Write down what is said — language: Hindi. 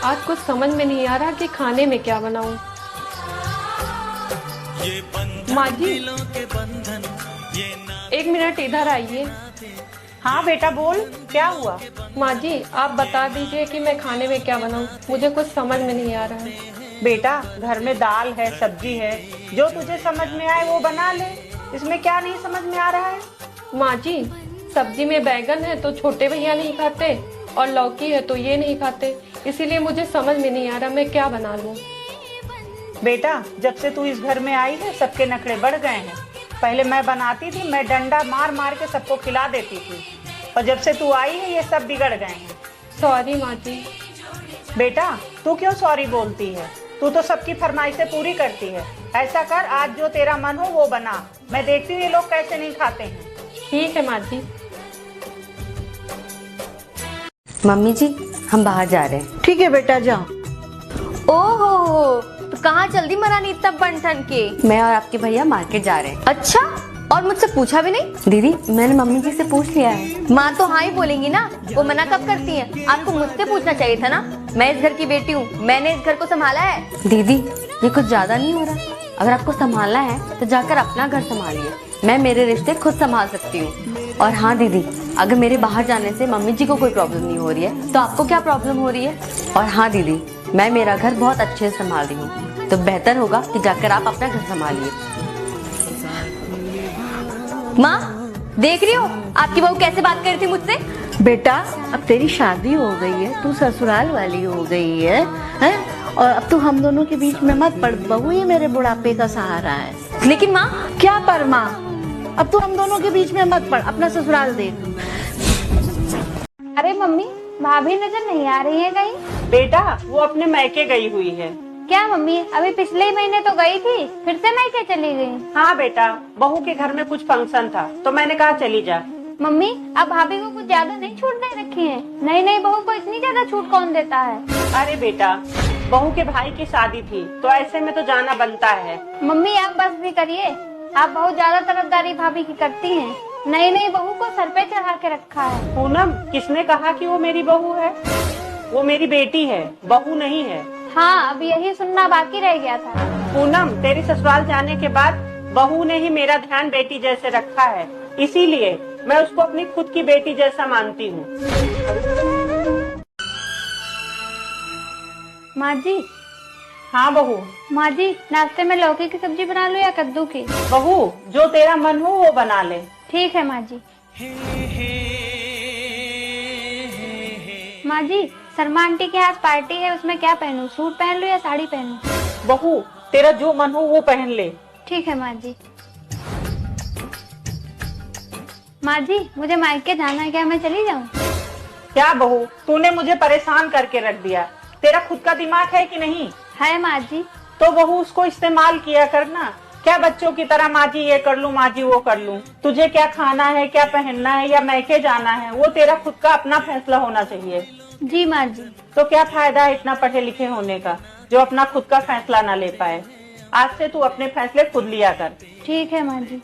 आज कुछ समझ में नहीं आ रहा कि खाने में क्या बनाऊं। माँ जी, एक मिनट इधर आइए। हाँ बेटा बोल, क्या हुआ? माँ जी, आप बता दीजिए कि मैं खाने में क्या बनाऊं, मुझे कुछ समझ में नहीं आ रहा है। बेटा घर में दाल है, सब्जी है, जो तुझे समझ में आए वो बना ले। इसमें क्या नहीं समझ में आ रहा है? माँ जी, सब्जी में बैगन है तो छोटे भैया नहीं खाते, और लौकी है तो ये नहीं खाते, इसीलिए मुझे समझ में नहीं आ रहा मैं क्या बना लूं। बेटा जब से तू इस घर में आई है सबके नखरे बढ़ गए हैं। पहले मैं बनाती थी, मैं डंडा मार मार के सबको खिला देती थी, और जब से तू आई है ये सब बिगड़ गए हैं। सॉरी माँ जी। बेटा तू क्यों सॉरी बोलती है? तू तो सबकी फरमाइशें पूरी करती है। ऐसा कर, आज जो तेरा मन हो वो बना। मैं देखती हूँ ये लोग कैसे नहीं खाते हैं। ठीक है माँ जी। मम्मी जी, हम बाहर जा रहे हैं। ठीक है बेटा जाओ। ओहो, तो कहाँ जल्दी मनानी इतना बन ठन के? मैं और आपके भैया मार्केट जा रहे हैं। अच्छा, और मुझसे पूछा भी नहीं? दीदी मैंने मम्मी जी से पूछ लिया है। माँ तो हाँ ही बोलेंगी ना, वो मना कब करती हैं? आपको मुझसे पूछना चाहिए था ना। मैं इस घर की बेटी हूँ, मैंने इस घर को संभाला है। दीदी ये कुछ ज्यादा नहीं हो रहा? अगर आपको संभालना है तो जाकर अपना घर संभालिए। मैं मेरे रिश्ते खुद संभाल सकती हूँ। और हाँ दीदी, अगर मेरे बाहर जाने से मम्मी जी को कोई प्रॉब्लम नहीं हो रही है तो आपको क्या प्रॉब्लम हो रही है? और हाँ दीदी, मैं मेरा घर बहुत अच्छे से संभाल रही हूँ, तो बेहतर होगा कि जाकर आप अपना घर संभालिए। माँ देख रही हो आपकी बहू कैसे बात कर रही थी मुझसे? बेटा अब तेरी शादी हो गई है, तू ससुराल वाली हो गई है, और अब तू हम दोनों के बीच में मत पड़। बहू ही मेरे बुढ़ापे का सहारा है। लेकिन माँ, क्या पर माँ, अब तू हम दोनों के बीच में मत पड़, अपना ससुराल देख। अरे मम्मी, भाभी नजर नहीं आ रही है कहीं? बेटा वो अपने मैके गई हुई है। क्या मम्मी, अभी पिछले ही महीने तो गई थी, फिर से मायके चली गई? हाँ बेटा, बहू के घर में कुछ फंक्शन था तो मैंने कहा चली जा। मम्मी, अब भाभी को कुछ ज्यादा नहीं छूट दे रखी है? नई बहू को इतनी ज्यादा छूट कौन देता है? अरे बेटा, बहू के भाई की शादी थी तो ऐसे में तो जाना बनता है। मम्मी आप बस भी करिए, आप बहुत ज्यादा तरफदारी भाभी की करती हैं। नई बहू को सर पे चढ़ा के रखा है। पूनम, किसने कहा कि वो मेरी बहू है? वो मेरी बेटी है, बहू नहीं है। हाँ, अब यही सुनना बाकी रह गया था। पूनम, तेरी ससुराल जाने के बाद बहू ने ही मेरा ध्यान बेटी जैसे रखा है, इसीलिए मैं उसको अपनी खुद की बेटी जैसा मानती हूँ। माँ जी। हाँ बहू। माँ जी, नाश्ते में लौकी की सब्जी बना लो या कद्दू की? बहू जो तेरा मन हो वो बना ले। ठीक है माँ जी। माँ जी, शर्मा आंटी के यहाँ पार्टी है, उसमें क्या पहनूं? सूट पहन लूं या साड़ी पहनूं? बहू तेरा जो मन हो वो पहन ले। ठीक है माँ जी। माँ जी, मुझे मायके जाना है, क्या मैं चली जाऊँ? क्या बहू, तूने मुझे परेशान करके रख दिया। तेरा खुद का दिमाग है कि नहीं? है माँ जी। तो बहू उसको इस्तेमाल किया करना। क्या बच्चों की तरह माँ जी ये कर लूं, माँ जी वो कर लूं। तुझे क्या खाना है, क्या पहनना है या मैके जाना है, वो तेरा खुद का अपना फैसला होना चाहिए। जी माँ जी। तो क्या फायदा है इतना पढ़े लिखे होने का जो अपना खुद का फैसला ना ले पाए। आज से तू अपने फैसले खुद लिया कर। ठीक है माँ जी।